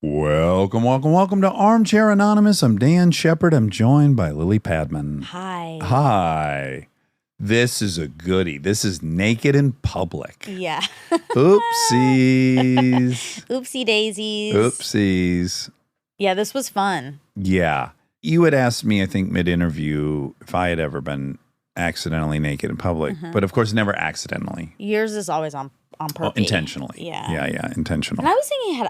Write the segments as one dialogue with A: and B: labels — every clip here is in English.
A: Welcome to Armchair Anonymous. I'm Dan Shepard. I'm joined by Lily Padman. Hi. This is a goodie. This is Naked in Public.
B: Yeah.
A: Oopsies.
B: Oopsie daisies.
A: Oopsies.
B: Yeah, this was fun.
A: Yeah. You had asked me, I think, mid-interview if I had ever been accidentally naked in public. But of course, never accidentally.
B: Yours is always on purpose.
A: Oh, intentionally.
B: Yeah,
A: intentional.
B: And I was thinking,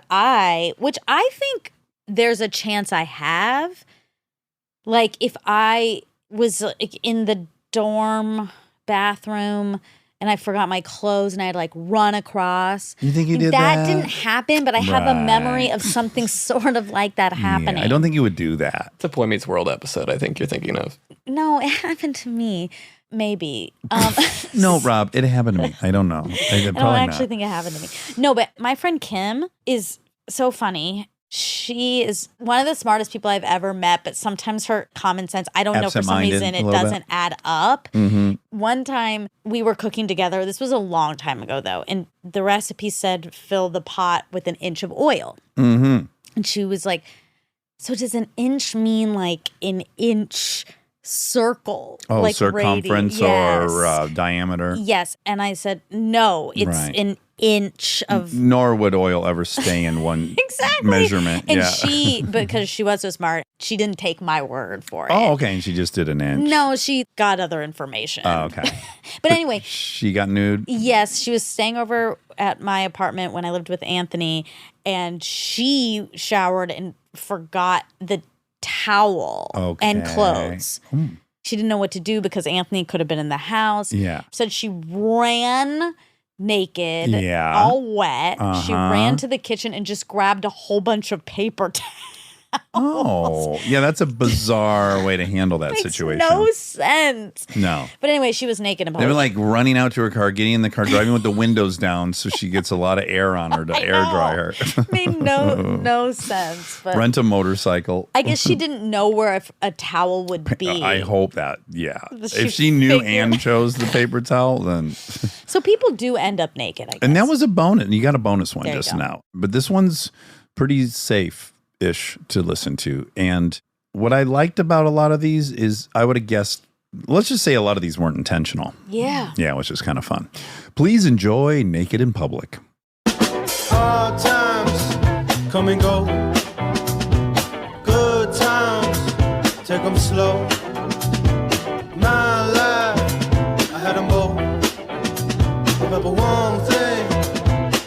B: which I think there's a chance I have. Like, if I was in the dorm bathroom and I forgot my clothes and I had run across.
A: You think you did that?
B: That didn't happen, but I have a memory of something sort of like that happening.
A: Yeah, I don't think you would do that.
C: It's a Boy Meets World episode, I think you're thinking of.
B: No, it happened to me. Maybe.
A: No, Rob, it happened to me. I don't know.
B: I don't actually think it happened to me. No, but my friend Kim is so funny. She is one of the smartest people I've ever met, but sometimes her common sense, I don't know, for some reason, it doesn't add up. One time we were cooking together. This was a long time ago, though. And the recipe said fill the pot with 1 inch of oil. And she was like, so does 1 inch mean like 1 inch circle?
A: Oh,
B: like
A: circumference or diameter?
B: Yes. And I said, no, it's an inch of...
A: Nor would oil ever stay in one measurement.
B: And she, because she was so smart, she didn't take my word for it.
A: Oh, okay. And she just did 1 inch.
B: No, she got other information.
A: Oh, okay.
B: But anyway.
A: She got nude?
B: Yes. She was staying over at my apartment when I lived with Anthony, and she showered and forgot the towel and clothes. She didn't know what to do because Anthony could have been in the house.
A: Yeah.
B: Said she ran naked, all wet. She ran to the kitchen and just grabbed a whole bunch of paper towels.
A: Oh, yeah, that's a bizarre way to handle that situation.
B: No sense.
A: No.
B: But anyway, she was naked in public.
A: They were like running out to her car, getting in the car, driving with the windows down so she gets a lot of air on her to air dry her.
B: Made no sense. But
A: rent a motorcycle.
B: I guess she didn't know where a towel would be.
A: I hope that, if she knew and chose the paper towel, then.
B: So people do end up naked, I guess.
A: And that was a bonus. You got a bonus one just now. But this one's pretty safe-ish to listen to. And what I liked about a lot of these is I would have guessed, let's just say a lot of these weren't intentional.
B: Yeah.
A: Yeah, which is kind of fun. Please enjoy Naked in Public.
D: Hard times come and go. Good times, take them slow. My life, I had them both. But one thing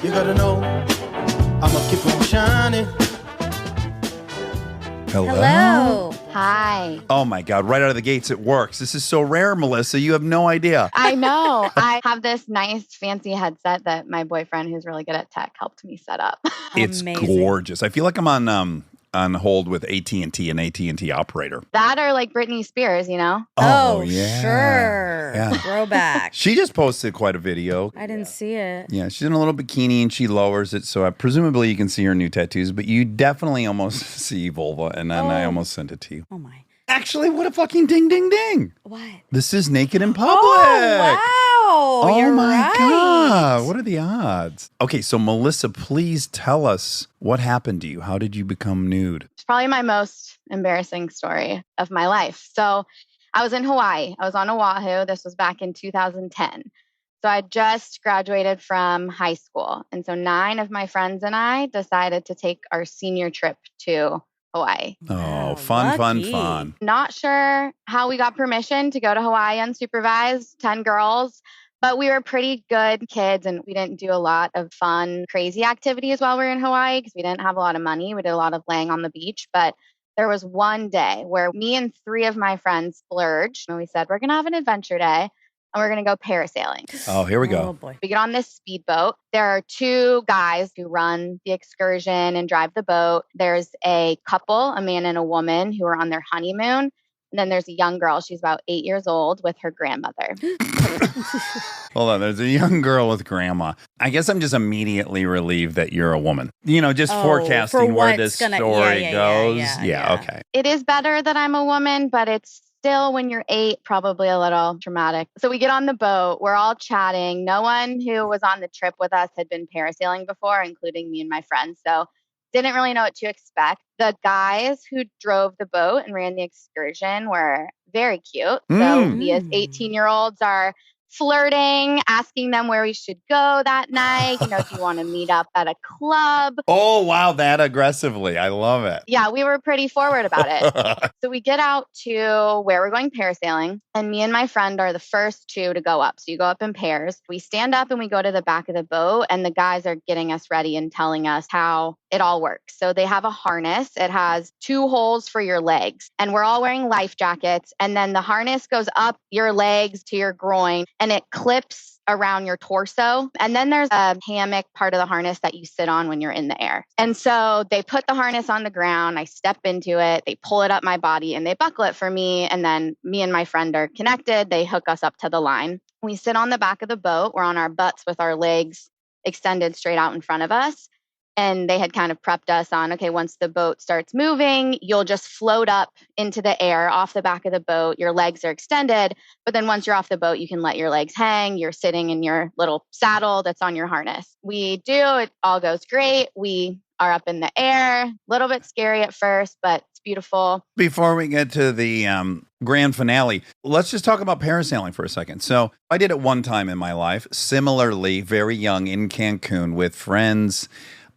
D: you gotta know, I'ma keep on shining.
A: Hello.
E: Hi.
A: Oh my God, right out of the gates it works. This is so rare, Melissa. You have no idea.
E: I know. I have this nice fancy headset that my boyfriend, who's really good at tech, helped me set up.
A: It's gorgeous. I feel like I'm on hold with AT&T, an AT&T operator.
E: That or like Britney Spears, you know?
B: Oh,
A: yeah.
B: Sure.
A: Yeah.
B: Throwback.
A: She just posted quite a video.
B: I didn't see it.
A: Yeah, she's in a little bikini and she lowers it. So presumably you can see her new tattoos, but you definitely almost see vulva. And then I almost sent it to you.
B: Oh, my.
A: Actually, what a fucking ding, ding, ding.
B: What?
A: This is Naked in Public.
B: Oh, wow.
A: Oh,
B: you're
A: my
B: right.
A: God. What are the odds? Okay, so Melissa, please tell us what happened to you. How did you become nude?
E: It's probably my most embarrassing story of my life. So I was in Hawaii. I was on Oahu. This was back in 2010. So I just graduated from high school. And so 9 of my friends and I decided to take our senior trip to Hawaii.
A: Oh,
B: lucky.
A: fun.
E: Not sure how we got permission to go to Hawaii unsupervised, 10 girls, but we were pretty good kids and we didn't do a lot of fun, crazy activities while we were in Hawaii because we didn't have a lot of money. We did a lot of laying on the beach, but there was one day where me and 3 of my friends splurged and we said, we're going to have an adventure day. And we're going to go parasailing.
A: Oh, here we go.
B: Oh, boy.
E: We get on this speedboat. There are 2 guys who run the excursion and drive the boat. There's a couple, a man and a woman, who are on their honeymoon. And then there's a young girl. She's about 8 years old with her grandmother.
A: Hold on. There's a young girl with grandma. I guess I'm just immediately relieved that you're a woman. You know, just forecasting where this story goes. Yeah, okay.
E: It is better that I'm a woman, but it's still, when you're 8, probably a little traumatic. So we get on the boat. We're all chatting. No one who was on the trip with us had been parasailing before, including me and my friends. So didn't really know what to expect. The guys who drove the boat and ran the excursion were very cute. So we as 18-year-olds are flirting, asking them where we should go that night. Do you want to meet up at a club?
A: Oh, wow. That aggressively. I love it.
E: Yeah, we were pretty forward about it. So we get out to where we're going parasailing, and me and my friend are the first two to go up. So you go up in pairs. We stand up and we go to the back of the boat, and the guys are getting us ready and telling us how it all works. So they have a harness. It has 2 holes for your legs, and we're all wearing life jackets. And then the harness goes up your legs to your groin, and it clips around your torso. And then there's a hammock part of the harness that you sit on when you're in the air. And so they put the harness on the ground. I step into it. They pull it up my body and they buckle it for me. And then me and my friend are connected. They hook us up to the line. We sit on the back of the boat. We're on our butts with our legs extended straight out in front of us. And they had kind of prepped us on, okay, once the boat starts moving, you'll just float up into the air off the back of the boat. Your legs are extended. But then once you're off the boat, you can let your legs hang. You're sitting in your little saddle that's on your harness. We do. It all goes great. We are up in the air. A little bit scary at first, but it's beautiful.
A: Before we get to the grand finale, let's just talk about parasailing for a second. So I did it one time in my life, similarly, very young in Cancun with friends.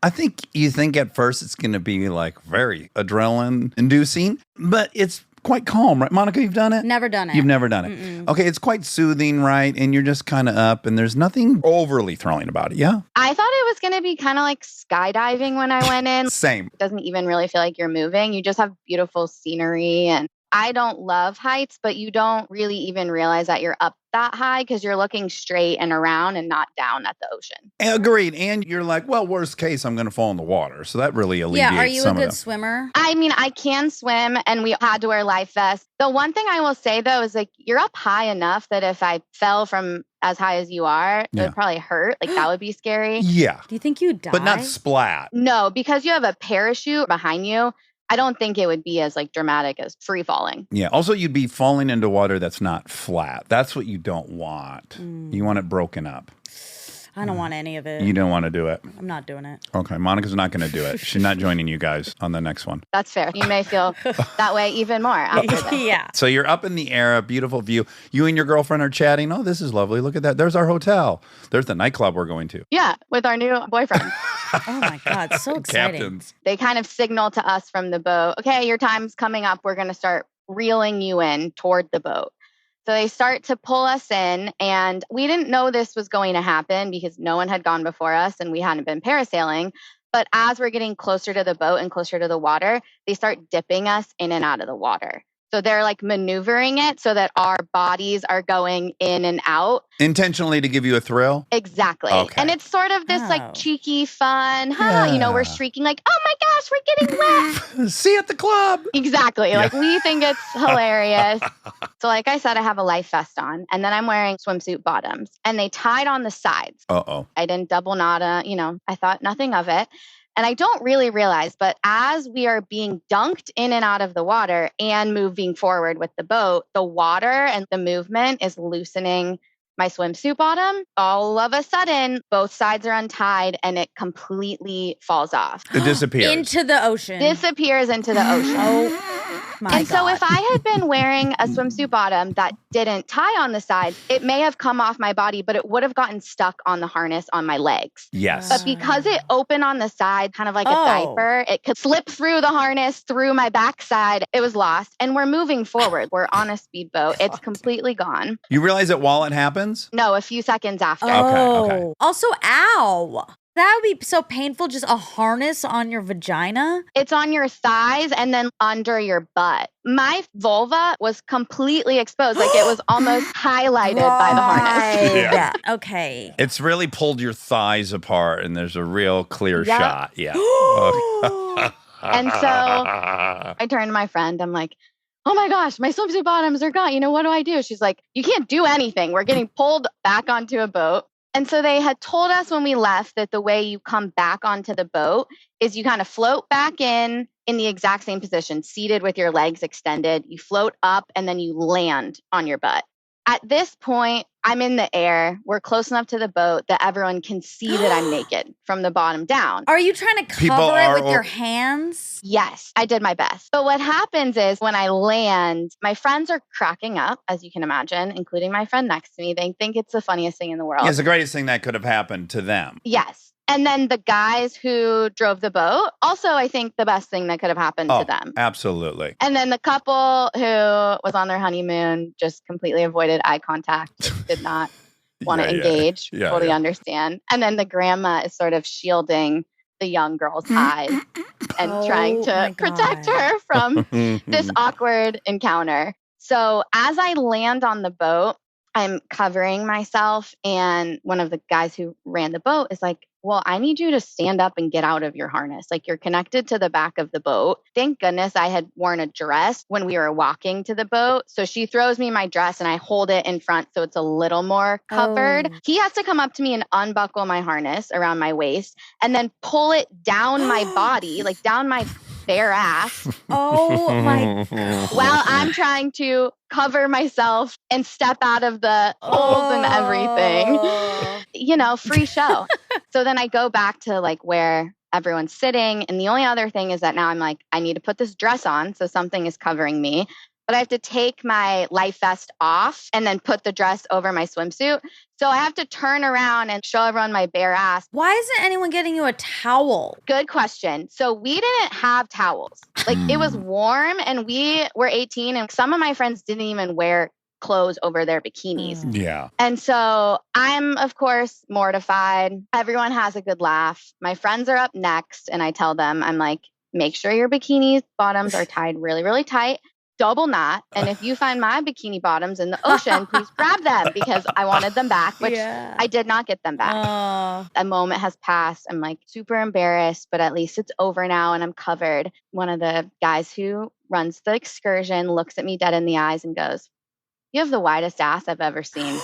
A: I think you think at first it's going to be like very adrenaline inducing, but it's quite calm, right? Monica, you've done it?
B: Never done it.
A: You've never done it.
B: Mm-mm.
A: Okay, it's quite soothing, right? And you're just kind of up and there's nothing overly thrilling about it, yeah?
E: I thought it was going to be kind of like skydiving when I went in.
A: Same.
E: It doesn't even really feel like you're moving. You just have beautiful scenery. And I don't love heights, but you don't really even realize that you're up that high because you're looking straight and around and not down at the ocean.
A: Agreed. And you're like, well, worst case, I'm going to fall in the water. So that really alleviates
B: Yeah, are you a
A: some
B: good
A: of
B: swimmer?
E: I mean, I can swim and we had to wear life vests. The one thing I will say though is like you're up high enough that if I fell from as high as you are, it would probably hurt. Like that would be scary.
A: Yeah.
B: Do you think you'd die?
A: But not splat.
E: No, because you have a parachute behind you. I don't think it would be as like dramatic as free falling.
A: Yeah. Also, you'd be falling into water that's not flat. That's what you don't want. You want it broken up.
B: I don't want any of it.
A: You don't want to do it.
B: I'm not doing it.
A: Okay. Monica's not going to do it. She's not joining you guys on the next one.
E: That's fair. You may feel that way even more after this.
B: Yeah.
A: So you're up in the air, a beautiful view. You and your girlfriend are chatting. Oh, this is lovely. Look at that. There's our hotel. There's the nightclub we're going to.
E: Yeah, with our new boyfriend.
B: Oh my God, so exciting.
A: Captains.
E: They kind of signal to us from the boat, okay, your time's coming up. We're going to start reeling you in toward the boat. So they start to pull us in, and we didn't know this was going to happen because no one had gone before us and we hadn't been parasailing. But as we're getting closer to the boat and closer to the water, they start dipping us in and out of the water. So they're like maneuvering it so that our bodies are going in and out.
A: Intentionally to give you a thrill?
E: Exactly.
A: Okay.
E: And it's sort of this like cheeky fun, we're shrieking like, oh my gosh, we're getting wet.
A: See you at the club.
E: Exactly. Yeah. Like we think it's hilarious. So like I said, I have a life vest on and then I'm wearing swimsuit bottoms and they tied on the sides.
A: Uh-oh.
E: I didn't double knot, I thought nothing of it. And I don't really realize, but as we are being dunked in and out of the water and moving forward with the boat, the water and the movement is loosening my swimsuit bottom. All of a sudden, both sides are untied and it completely falls off.
A: It disappears.
B: Into the ocean.
E: Disappears into the ocean.
B: Oh my
E: and
B: God.
E: so if I had been wearing a swimsuit bottom that didn't tie on the sides, it may have come off my body, but it would have gotten stuck on the harness on my legs.
A: Yes.
E: But because it opened on the side, kind of like a diaper, it could slip through the harness, through my backside. It was lost. And we're moving forward. We're on a speedboat. It's completely gone.
A: You realize it while it happens?
E: No, a few seconds after.
A: Okay.
B: Also, ow. That would be so painful, just a harness on your vagina.
E: It's on your thighs and then under your butt. My vulva was completely exposed. Like it was almost highlighted by the harness.
B: Yeah. Okay.
A: It's really pulled your thighs apart and there's a real clear shot. Yeah.
E: And so I turned to my friend. I'm like, oh my gosh, my swimsuit bottoms are gone. What do I do? She's like, you can't do anything. We're getting pulled back onto a boat. And so they had told us when we left that the way you come back onto the boat is you kind of float back in the exact same position, seated with your legs extended. You float up and then you land on your butt. At this point, I'm in the air. We're close enough to the boat that everyone can see that I'm naked from the bottom down.
B: Are you trying to cover it with your hands?
E: Yes, I did my best. But what happens is when I land, my friends are cracking up, as you can imagine, including my friend next to me. They think it's the funniest thing in the world.
A: Yeah, it's the greatest thing that could have happened to them.
E: Yes. And then the guys who drove the boat, also, I think the best thing that could have happened to them.
A: Absolutely.
E: And then the couple who was on their honeymoon just completely avoided eye contact, did not want to engage. Totally understand. And then the grandma is sort of shielding the young girl's eyes and trying to protect her from this awkward encounter. So as I land on the boat, I'm covering myself. And one of the guys who ran the boat is like, well, I need you to stand up and get out of your harness. Like, you're connected to the back of the boat. Thank goodness I had worn a dress when we were walking to the boat. So she throws me my dress and I hold it in front so it's a little more covered. Oh. He has to come up to me and unbuckle my harness around my waist and then pull it down my body, like down my bare ass.
B: Oh my God.
E: While I'm trying to cover myself and step out of the holes and everything. You know, free show. So then I go back to like where everyone's sitting. And the only other thing is that now I'm like, I need to put this dress on. So something is covering me. But I have to take my life vest off and then put the dress over my swimsuit. So I have to turn around and show everyone my bare ass.
B: Why isn't anyone getting you a towel?
E: Good question. So we didn't have towels. Like, it was warm and we were 18 and some of my friends didn't even wear clothes over their bikinis.
A: Yeah.
E: And so I'm, of course, mortified. Everyone has a good laugh. My friends are up next and I tell them, I'm like, make sure your bikini bottoms are tied really, really tight. Double knot. And if you find my bikini bottoms in the ocean, please grab them because I wanted them back, which I did not get them back. A moment has passed. I'm like super embarrassed, but at least it's over now and I'm covered. One of the guys who runs the excursion looks at me dead in the eyes and goes, "You have the widest ass I've ever seen."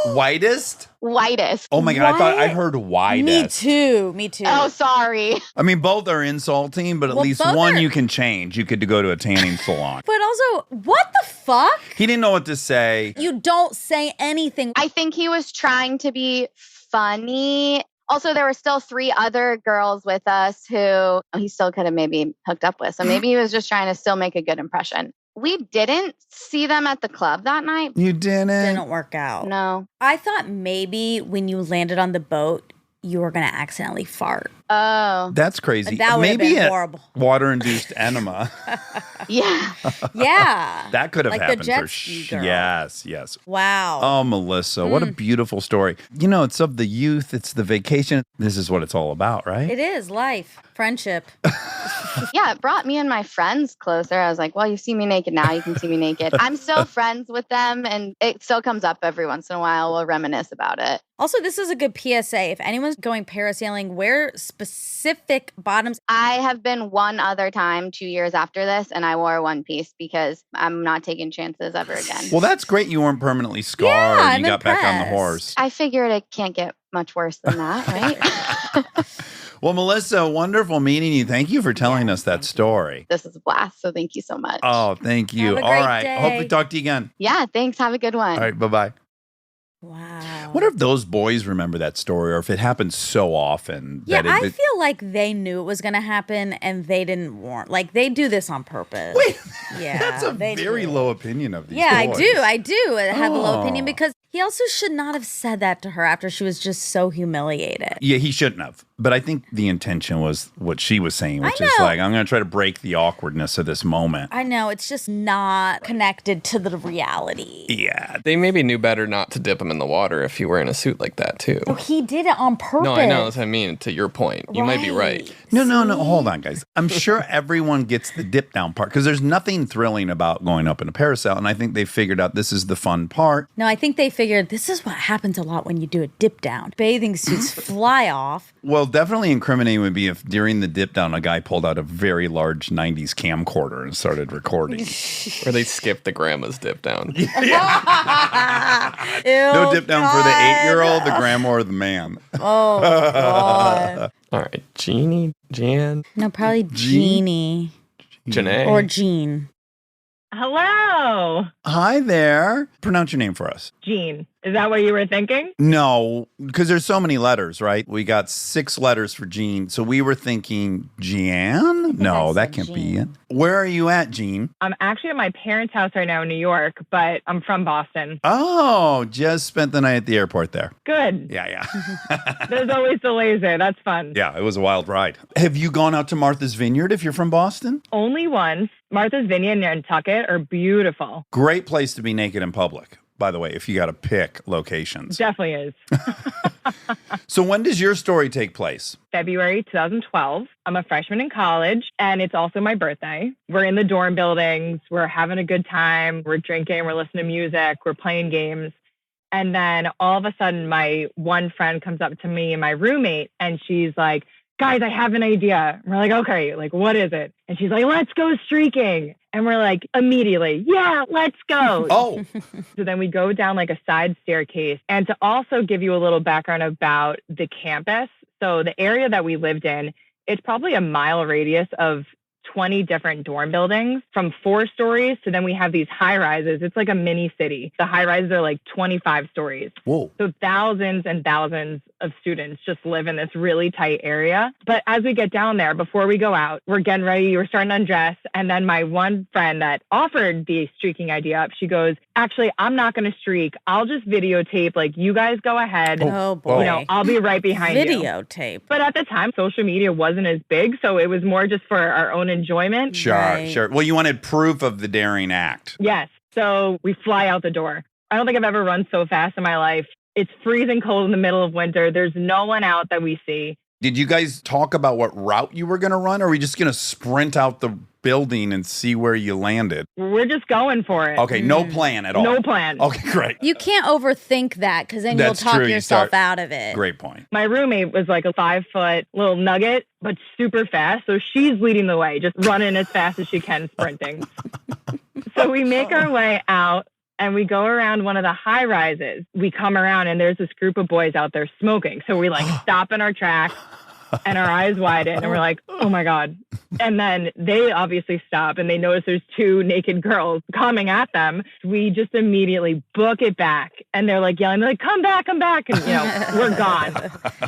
A: Whitest?
E: Whitest.
A: Oh my God, I thought I heard widest.
B: Me too.
E: Oh, sorry.
A: I mean, both are insulting, but at least one you can change. You could go to a tanning salon.
B: But also, what the fuck?
A: He didn't know what to say.
B: You don't say anything.
E: I think he was trying to be funny. Also, there were still 3 other girls with us who he still could have maybe hooked up with. So maybe he was just trying to still make a good impression. We didn't see them at the club that night.
A: You didn't?
B: Didn't work out.
E: No.
B: I thought maybe when you landed on the boat, you were going to accidentally fart.
E: Oh.
A: That's crazy.
B: That would have been horrible.
A: Water-induced enema.
E: Yeah.
B: Yeah.
A: That could have
B: like
A: happened
B: the jet
A: for
B: ski girl.
A: Yes.
B: Wow.
A: Oh, Melissa, what a beautiful story. You know, it's of the youth. It's the vacation. This is what it's all about, right?
B: It is life, friendship.
E: Yeah, it brought me and my friends closer. I was like, well, you see me naked now. You can see me naked. I'm still friends with them, and it still comes up every once in a while. We'll reminisce about it.
B: Also, this is a good PSA. If anyone's going parasailing, wear specific bottoms.
E: I have been one other time 2 years after this, and I wore a one piece because I'm not taking chances ever again.
A: Well, that's great. You weren't permanently scarred.
B: Yeah,
A: you got back on the horse.
E: I figured it can't get much worse than that, right?
A: Well, Melissa, wonderful meeting you. Thank you for telling us that story.
E: This is a blast, so thank you so much.
A: Oh, thank you.
B: Have a
A: All
B: great
A: right.
B: day.
A: Hope we talk to you again.
E: Yeah, thanks. Have a good one.
A: All right. Bye-bye.
B: Wow.
A: What if those boys remember that story, or if it happens so often?
B: Yeah,
A: that
B: I feel like they knew it was going to happen and they didn't warn. Like, they do this on purpose.
A: Wait,
B: yeah,
A: that's a very low opinion of these
B: Yeah,
A: boys.
B: I do have a low opinion because he also should not have said that to her after she was just so humiliated.
A: Yeah, he shouldn't have. But I think the intention was what she was saying, which is
B: know.
A: like, I'm going to try to break the awkwardness of this moment.
B: I know, it's just not connected to the reality.
A: Yeah.
C: They maybe knew better not to dip him in the water if you were in a suit like that, too.
B: Oh, he did it on purpose.
C: No, I know. That's what I mean. To your point. You might be right.
A: No. Hold on, guys. I'm sure everyone gets the dip down part because there's nothing thrilling about going up in a parasail. And I think they figured out this is the fun part.
B: No, I think they figured this is what happens a lot when you do a dip down. Bathing suits fly off.
A: Well, definitely incriminating would be if during the dip down, a guy pulled out a very large 90s camcorder and started recording.
C: Or they skipped the grandma's dip down.
B: Ew,
A: No dip down for the
B: God.
A: 8-year-old, the grandma, or the man.
B: Oh, God.
C: All right. Jeannie, Jan,
B: No, probably Jeannie.
C: Janae.
B: Or Jean.
F: Hello.
A: Hi there. Pronounce your name for us.
F: Jean. Is that what you were thinking?
A: No, because there's so many letters, right? We got 6 letters for Jean. So we were thinking Jean? No, that can't be it. Where are you at, Jean?
F: I'm actually at my parents' house right now in New York, but I'm from Boston.
A: Oh, just spent the night at the airport there.
F: Good.
A: Yeah.
F: There's always delays there. That's fun.
A: Yeah, it was a wild ride. Have you gone out to Martha's Vineyard if you're from Boston?
F: Only once. Martha's Vineyard and Nantucket are beautiful.
A: Great place to be naked in public, by the way, if you got to pick locations.
F: Definitely is.
A: So when does your story take place?
F: February 2012. I'm a freshman in college, and it's also my birthday. We're in the dorm buildings. We're having a good time. We're drinking. We're listening to music. We're playing games. And then all of a sudden, my one friend comes up to me and my roommate, and she's like, guys, I have an idea. And we're like, okay, like, what is it? And she's like, let's go streaking. And we're like, immediately, yeah, let's go.
A: Oh.
F: So then we go down like a side staircase. And to also give you a little background about the campus. So the area that we lived in, it's probably a mile radius of 20 different dorm buildings from 4 stories. So then we have these high rises. It's like a mini city. The high rises are like 25 stories.
A: Whoa.
F: So thousands and thousands of students just live in this really tight area. But as we get down there, before we go out, we're getting ready. We're starting to undress. And then my one friend that offered the streaking idea up, she goes, actually, I'm not going to streak. I'll just videotape. Like, you guys go ahead.
B: Oh, boy.
F: You know, I'll be right behind you.
B: Videotape.
F: But at the time, social media wasn't as big. So it was more just for our own enjoyment.
A: Sure. Well, you wanted proof of the daring act.
F: Yes. So we fly out the door. I don't think I've ever run so fast in my life. It's freezing cold in the middle of winter. There's no one out that we see.
A: Did you guys talk about what route you were going to run, or are we just going to sprint out the building and see where you landed?
F: We're just going for it.
A: Okay, no plan at all.
F: No plan.
A: Okay, great.
B: You can't overthink that because then
A: That's
B: you'll talk
A: true.
B: yourself out of it.
A: Great point.
F: My roommate was like a 5-foot little nugget, but super fast. So she's leading the way, just running as fast as she can, sprinting. So we make our way out. And we go around one of the high rises. We come around and there's this group of boys out there smoking. So we like stop in our tracks and our eyes widen and we're like, oh my God. And then they obviously stop and they notice there's 2 naked girls coming at them. We just immediately book it back. And they're like yelling, they're like, come back. And, you know, we're gone.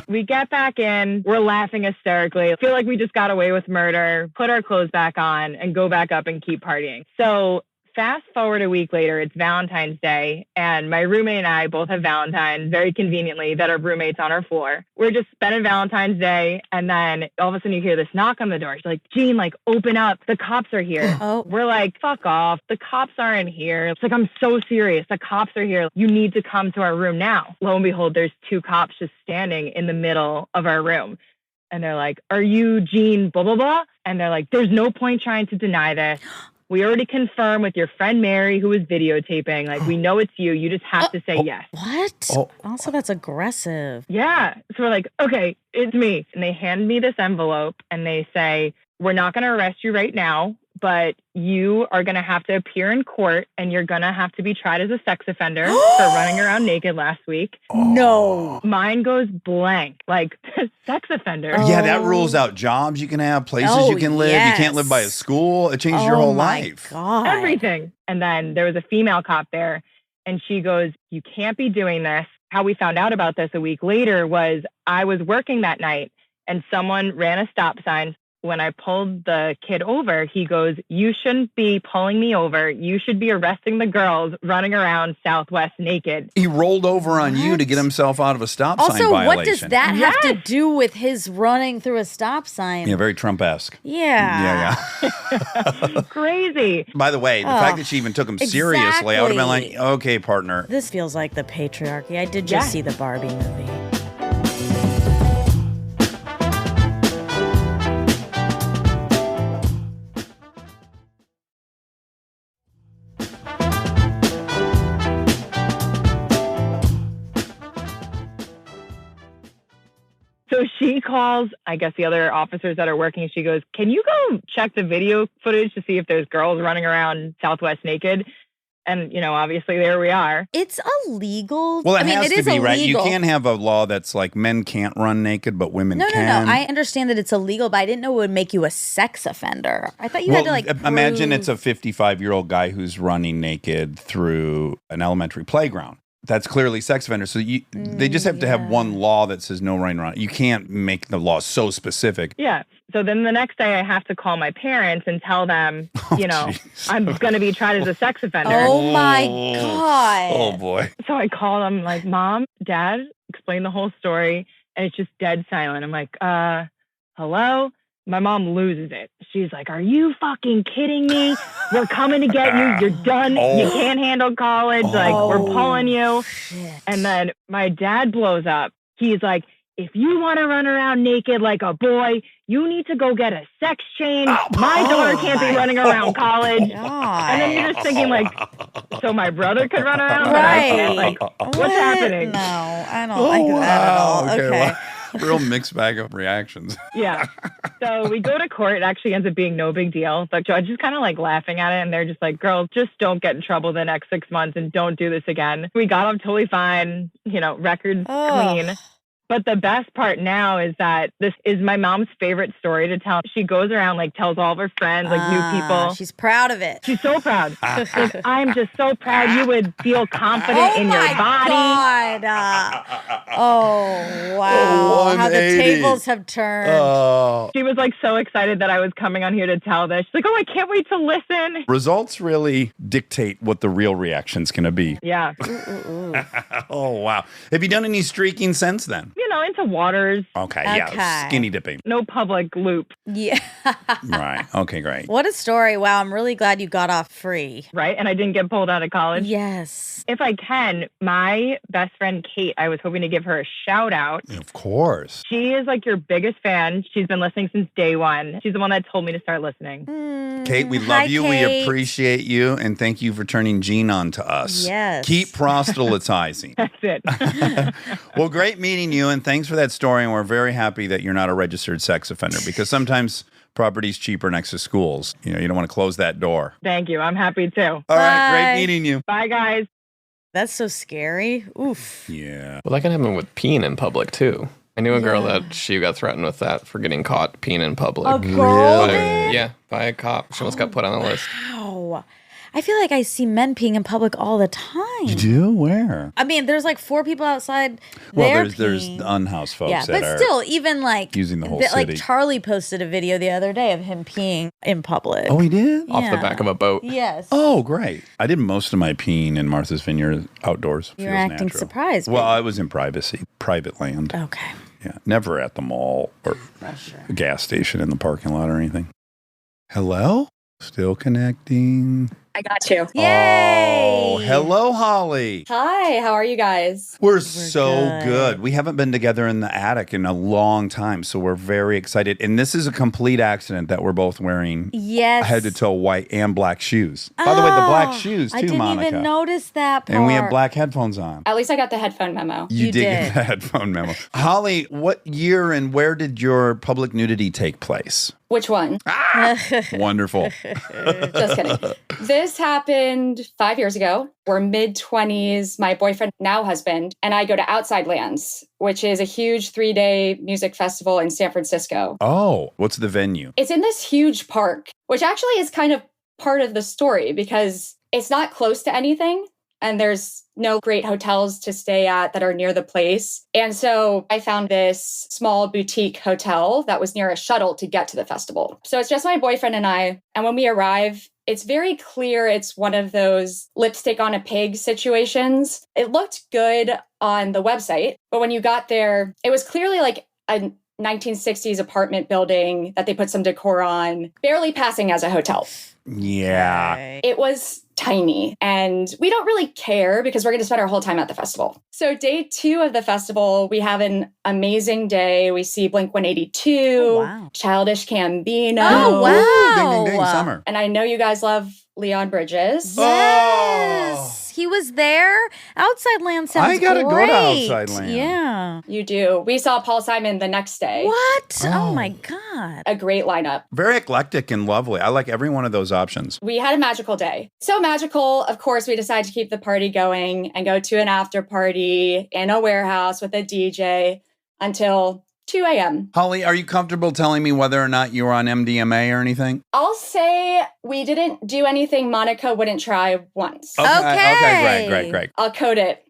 F: We get back in. We're laughing hysterically. Feel like we just got away with murder, put our clothes back on and go back up and keep partying. So fast forward a week later, it's Valentine's Day, and my roommate and I both have Valentine's, very conveniently, that our roommate's on our floor. We're just spending Valentine's Day, and then all of a sudden you hear this knock on the door. She's like, Jean, like, open up. The cops are here.
B: Oh.
F: We're like, fuck off. The cops aren't here. It's like, I'm so serious. The cops are here. You need to come to our room now. Lo and behold, there's 2 cops just standing in the middle of our room. And they're like, are you Jean blah, blah, blah? And they're like, there's no point trying to deny this. We already confirmed with your friend Mary, who was videotaping. Like, we know it's you. You just have to say yes.
B: What? Also, that's aggressive.
F: Yeah. So we're like, okay, it's me. And they hand me this envelope and they say, we're not going to arrest you right now, but you are going to have to appear in court and you're going to have to be tried as a sex offender for running around naked last week.
B: No.
F: Mine goes blank, like sex offender.
A: Yeah, that rules out jobs you can have, places you can live.
B: Yes.
A: You can't live by a school. It changes your whole life.
B: God.
F: Everything. And then there was a female cop there and she goes, you can't be doing this. How we found out about this a week later was I was working that night and someone ran a stop sign. When I pulled the kid over, he goes, you shouldn't be pulling me over. You should be arresting the girls running around Southwest naked.
A: He rolled over on you to get himself out of a stop sign
B: Also,
A: violation.
B: what does that have to do with his running through a stop sign?
A: Yeah, very Trump-esque.
B: Yeah.
F: Yeah. Crazy.
A: By the way, the fact that she even took him seriously, I would have been like, okay, partner.
B: This feels like the patriarchy. I did just see the Barbie movie.
F: So she calls, I guess, the other officers that are working. She goes, can you go check the video footage to see if there's girls running around Southwest naked? And, obviously there we are.
B: It's illegal.
A: Well, it has
B: it
A: to
B: is
A: be,
B: illegal.
A: right? You can't have a law that's like men can't run naked, but women
B: No.
A: can.
B: I understand that it's illegal, but I didn't know it would make you a sex offender. I thought you had to
A: imagine
B: prove...
A: it's a 55-year-old guy who's running naked through an elementary playground. That's clearly sex offender. So they just have to have one law that says no running around. You can't make the law so specific.
F: Yeah. So then the next day I have to call my parents and tell them, I'm going to be tried as a sex offender.
B: Oh my God.
A: Oh boy.
F: So I call them like, Mom, Dad, explain the whole story. And it's just dead silent. I'm like, hello? My mom loses it. She's like, are you fucking kidding me? We're coming to get you. You're done. You can't handle college. We're pulling you.
B: Shit.
F: And then my dad blows up. He's like, if you want to run around naked like a boy, you need to go get a sex change. My daughter can't be running around college.
B: God.
F: And then you're just thinking like, so my brother could run around?
B: Right.
F: But I can't. What's happening?
B: No, I don't like that at all. Okay.
A: Well, real mixed bag of reactions.
F: Yeah. So we go to court. It actually ends up being no big deal. The judge is kind of like laughing at it. And they're just like, girl, just don't get in trouble the next 6 months and don't do this again. We got off totally fine, records clean. But the best part now is that this is my mom's favorite story to tell. She goes around, tells all of her friends, new people.
B: She's proud of it.
F: She's so proud. I'm just so proud you would feel confident in your body.
B: God. Oh, wow. How the tables have turned.
F: She was so excited that I was coming on here to tell this. She's like, oh, I can't wait to listen.
A: Results really dictate what the real reaction's going to be.
F: Yeah.
A: Oh, wow. Have you done any streaking since then?
F: Into waters.
A: Okay, yeah. Skinny dipping.
F: No public loop.
B: Yeah.
A: Right. Okay, great.
B: What a story. Wow, I'm really glad you got off free.
F: Right? And I didn't get pulled out of college.
B: Yes.
F: If I can, my best friend, Kate, I was hoping to give her a shout out.
A: Of course.
F: She is your biggest fan. She's been listening since day one. She's the one that told me to start listening.
A: Kate, we love you.
B: Kate.
A: We appreciate you. And thank you for turning Gene on to us.
B: Yes.
A: Keep proselytizing.
F: That's it.
A: Well, great meeting you. And thanks for that story. And we're very happy that you're not a registered sex offender because sometimes property's cheaper next to schools. You don't want to close that door.
F: Thank you. I'm happy too.
A: All right. Great meeting you.
F: Bye, guys.
B: That's so scary. Oof.
A: Yeah.
C: Well, that can happen with peeing in public too. I knew a girl that she got threatened with that for getting caught peeing in public.
B: A girl?
C: By a cop. She almost got put on the list.
B: Wow. I feel like I see men peeing in public all the time.
A: You do? Where?
B: I mean, there's 4 people outside.
A: Well, there's the unhoused folks that
B: but
A: are
B: still, even
A: using the whole city.
B: Charlie posted a video the other day of him peeing in public.
A: Oh, he did?
C: Off the back of a boat.
B: Yes.
A: Oh, great. I did most of my peeing in Martha's Vineyard outdoors.
B: You're acting surprised.
A: Well, I was in privacy, private land.
B: Okay.
A: Yeah, never at the mall or a gas station in the parking lot or anything. Hello? Still connecting.
G: I got you.
B: Yay!
A: Oh, hello, Holly.
G: Hi, how are you guys?
A: We're so good. We haven't been together in the attic in a long time, so we're very excited. And this is a complete accident that we're both wearing head to toe white and black shoes. By the way, the black shoes too,
B: I didn't
A: Monica.
B: even notice that part.
A: And we have black headphones on.
G: At least I got the headphone memo.
A: You did get the headphone memo. Holly, what year and where did your public nudity take place?
G: Which one?
A: Wonderful.
G: Just kidding. This happened 5 years ago. We're mid-20s. My boyfriend, now husband, and I go to Outside Lands, which is a huge 3-day music festival in San Francisco.
A: Oh, what's the venue?
G: It's in this huge park, which actually is kind of part of the story because it's not close to anything. And there's no great hotels to stay at that are near the place. And so I found this small boutique hotel that was near a shuttle to get to the festival. So it's just my boyfriend and I. And when we arrive, it's very clear it's one of those lipstick on a pig situations. It looked good on the website, but when you got there, it was clearly like a 1960s apartment building that they put some decor on, barely passing as a hotel.
A: Yeah.
G: It was tiny and we don't really care because we're going to spend our whole time at the festival. So day 2 of the festival, we have an amazing day. We see Blink-182, Childish Gambino.
B: Oh, wow.
A: Ding, ding, ding, summer.
G: And I know you guys love Leon Bridges.
B: Yes. He was there. Outside Land sounds
A: I gotta
B: great.
A: go to Outside Land.
B: Yeah.
G: You do. We saw Paul Simon the next day.
B: What? Oh my God.
G: A great lineup.
A: Very eclectic and lovely. I like every one of those options.
G: We had a magical day. So magical, of course, we decided to keep the party going and go to an after party in a warehouse with a DJ until 2 a.m.
A: Holly, are you comfortable telling me whether or not you were on MDMA or anything?
G: I'll say we didn't do anything Monica wouldn't try once.
A: Okay, great.
G: I'll code it.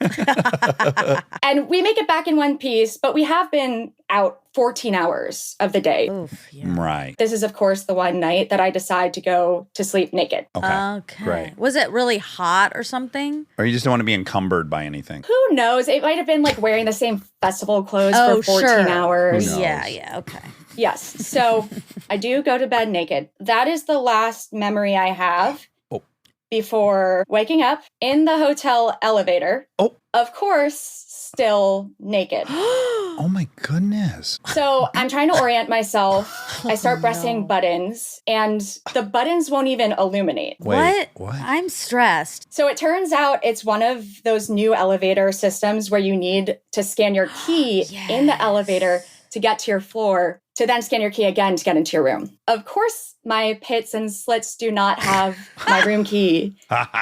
G: And we make it back in one piece, but we have been out 14 hours of the day.
B: Oof, yeah.
A: Right.
G: This is, of course, the one night that I decide to go to sleep naked.
A: Okay. Great.
B: Was it really hot or something?
A: Or you just don't want to be encumbered by anything?
G: Who knows? It might have been like wearing the same festival clothes for 14
B: sure.
G: hours.
A: Who knows?
B: Yeah, okay.
G: Yes. So I do go to bed naked. That is the last memory I have before waking up in the hotel elevator.
A: Oh.
G: Of course, still naked.
A: Oh my goodness.
G: So I'm trying to orient myself. I start pressing buttons and the buttons won't even illuminate.
A: Wait,
B: What? I'm stressed.
G: So it turns out it's one of those new elevator systems where you need to scan your key in the elevator to get to your floor, to then scan your key again to get into your room. Of course, my pits and slits do not have my room key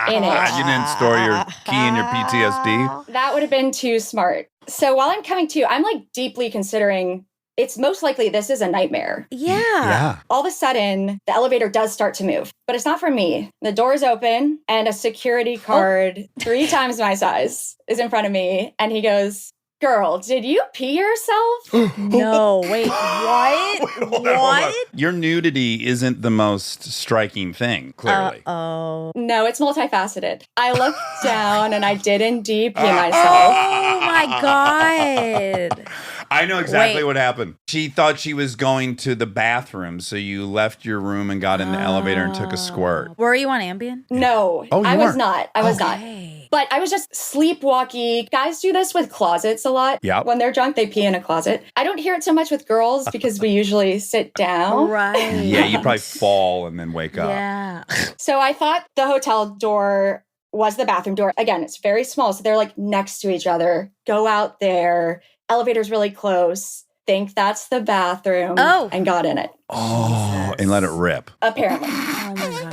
G: in it.
A: You didn't store your key in your PTSD?
G: That would have been too smart. So while I'm coming to, I'm like deeply considering it's most likely this is a nightmare.
B: Yeah.
G: All of a sudden, the elevator does start to move, but it's not for me. The doors open and a security guard 3 times my size is in front of me. And he goes, "Girl, did you pee yourself?"
B: No, wait, what? What?
A: Your nudity isn't the most striking thing, clearly.
B: Oh.
G: No, it's multifaceted. I looked down and I did indeed pee myself.
B: Oh my God.
A: I know exactly
B: Wait.
A: what happened. She thought she was going to the bathroom, so you left your room and got in the elevator and took a squirt.
B: Were you on Ambien?
G: No,
A: Oh, you
G: I was
A: weren't?
G: not. I was not.
B: Okay.
G: But I was just sleepwalky. Guys do this with closets a lot.
A: Yep.
G: When they're drunk, they pee in a closet. I don't hear it so much with girls because we usually sit down.
B: Right.
A: Yeah, you probably fall and then wake up.
B: Yeah.
G: So I thought the hotel door was the bathroom door. Again, it's very small. So they're like next to each other. Go out there. Elevator's really close. Think that's the bathroom.
B: Oh.
G: And got in it.
A: Oh, and let it rip.
G: Apparently.
B: Oh my God.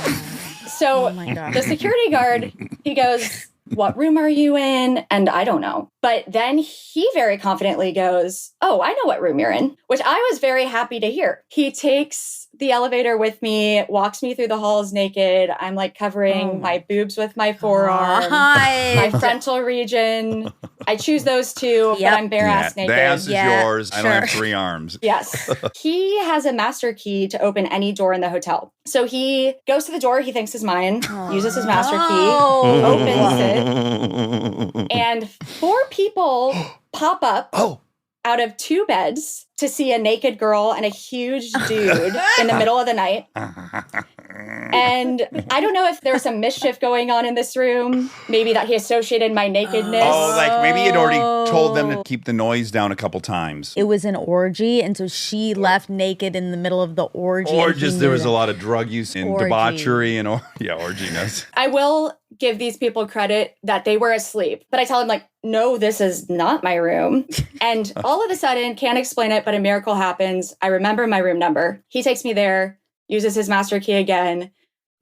G: So
B: Oh my God.
G: the security guard, he goes, "What room are you in?" And I don't know. But then he very confidently goes, "Oh, I know what room you're in," which I was very happy to hear. He takes the elevator with me, walks me through the halls naked. I'm like covering my boobs with my forearm, my
B: God.
G: frontal region. I choose those two,
B: Yep.
G: but I'm bare ass naked.
A: The ass is
B: Yeah,
A: yours. I don't have
B: sure.
A: 3 arms.
G: Yes. He has a master key to open any door in the hotel. So he goes to the door he thinks is mine, uses his master key, opens it, and 4 people pop up out of 2 beds to see a naked girl and a huge dude in the middle of the night. And I don't know if there's some mischief going on in this room. Maybe that he associated my nakedness.
A: Oh, like maybe he'd already told them to keep the noise down a couple times.
B: It was an orgy, and so she left naked in the middle of the orgy.
A: Or
B: and he
A: just
B: knew
A: there was
B: that.
A: a lot of drug use and
B: Orgy.
A: debauchery and orginess.
G: I will give these people credit that they were asleep, but I tell them like, no, this is not my room. And all of a sudden, can't explain it, but a miracle happens. I remember my room number. He takes me there, uses his master key again.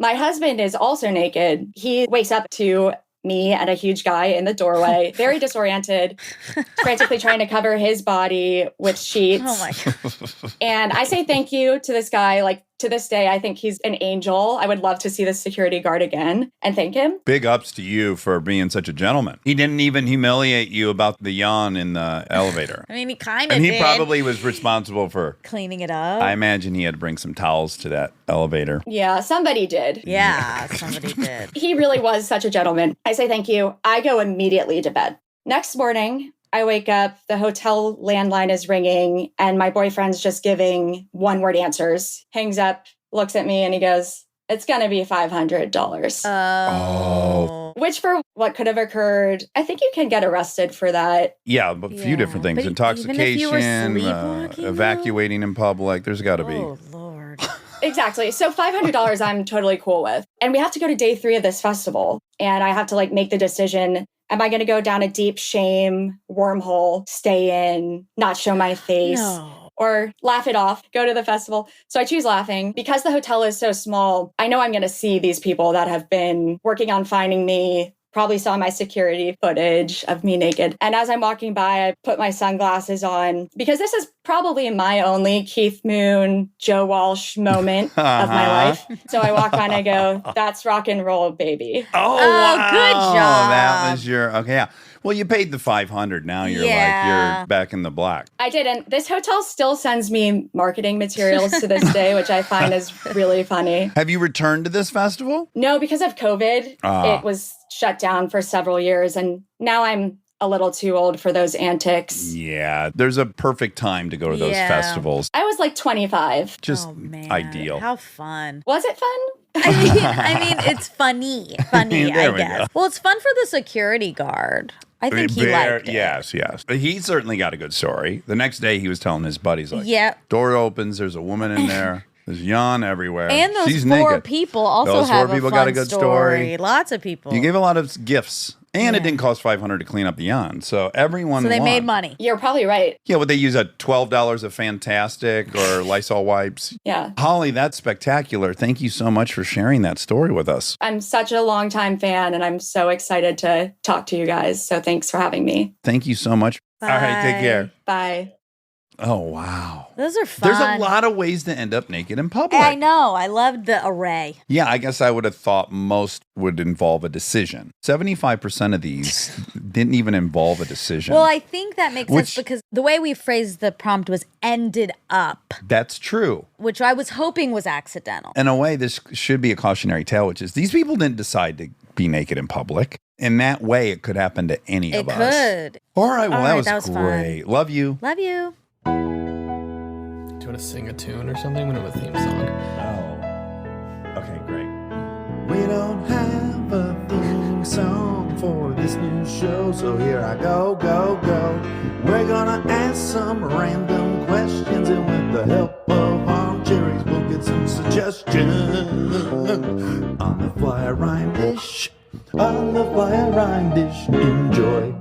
G: My husband is also naked. He wakes up to me and a huge guy in the doorway, very disoriented, frantically trying to cover his body with sheets.
B: Oh my God.
G: And I say thank you to this guy. Like, to this day, I think he's an angel. I would love to see the security guard again and thank him.
A: Big ups to you for being such a gentleman. He didn't even humiliate you about the yawn in the elevator.
B: I mean, he kind of
A: And he
B: did.
A: probably was responsible for,
B: Cleaning it up.
A: I imagine he had to bring some towels to that elevator.
G: Yeah, somebody did.
B: Yeah, somebody did.
G: He really was such a gentleman. I say thank you. I go immediately to bed. Next morning, I wake up, the hotel landline is ringing, and my boyfriend's just giving one-word answers. Hangs up, looks at me, and he goes, "It's going to be $500.
B: Oh.
G: Which for what could have occurred, I think you can get arrested for that.
A: Yeah, but a few
B: Yeah.
A: different things.
B: But even if you were
A: Intoxication,
B: sleepwalking, though?
A: evacuating in public. There's got to be.
B: Oh, Lord.
G: Exactly. So $500 I'm totally cool with. And we have to go to day 3 of this festival. And I have to like make the decision. Am I going to go down a deep shame wormhole, stay in, not show my face?
B: No.
G: Or laugh it off, go to the festival. So I choose laughing. Because the hotel is so small, I know I'm going to see these people that have been working on finding me, probably saw my security footage of me naked. And as I'm walking by, I put my sunglasses on because this is probably my only Keith Moon, Joe Walsh moment of my life. So I walk by and I go, that's rock and roll, baby.
A: Oh, wow.
B: Good job.
A: That was your, okay, yeah. Well, you paid the $500. Now you're you're back in the black.
G: I did. And this hotel still sends me marketing materials to this day, which I find is really funny.
A: Have you returned to this festival?
G: No, because of COVID, it was shut down for several years. And now I'm a little too old for those antics.
A: Yeah, there's a perfect time to go to those festivals.
G: I was like 25.
A: Just ideal.
B: How fun.
G: Was it fun?
B: I mean, it's funny, I guess.
A: Go.
B: Well, it's fun for the security guard. I think he liked it.
A: Yes. But he certainly got a good story. The next day, he was telling his buddies, like, door opens, there's a woman in there. There's yawn everywhere.
B: And those
A: She's
B: 4
A: naked.
B: people also
A: those
B: have
A: 4 people
B: a fun
A: got a good story.
B: Lots of people.
A: You gave a lot of gifts. And it didn't cost $500 to clean up the yawn. So everyone
B: So they
A: won.
B: made money.
G: You're probably right.
A: Yeah, would they use a $12 of Fantastic or Lysol wipes?
G: Yeah.
A: Holly, that's spectacular. Thank you so much for sharing that story with us.
G: I'm such a longtime fan and I'm so excited to talk to you guys. So thanks for having me.
A: Thank you so much.
B: Bye.
A: All right, take care.
G: Bye.
A: Oh, wow.
B: Those are fun.
A: There's a lot of ways to end up naked in public.
B: I know. I loved the array.
A: Yeah, I guess I would have thought most would involve a decision. 75% of these didn't even involve a decision.
B: Well, I think that makes sense because the way we phrased the prompt was ended up.
A: That's true.
B: Which I was hoping was accidental.
A: In a way, this should be a cautionary tale, which is these people didn't decide to be naked in public. In that way, it could happen to any of us.
B: It could.
A: All right, well,
B: All
A: that was great.
B: Fun.
A: Love you.
B: Love you.
C: Do you want to sing a tune or something? We don't have a theme song.
A: Oh. Okay, great.
D: We don't have a theme song for this new show, so here I go. We're gonna ask some random questions, and with the help of Armcherries, we'll get some suggestions. On the fly rhyme dish, enjoy.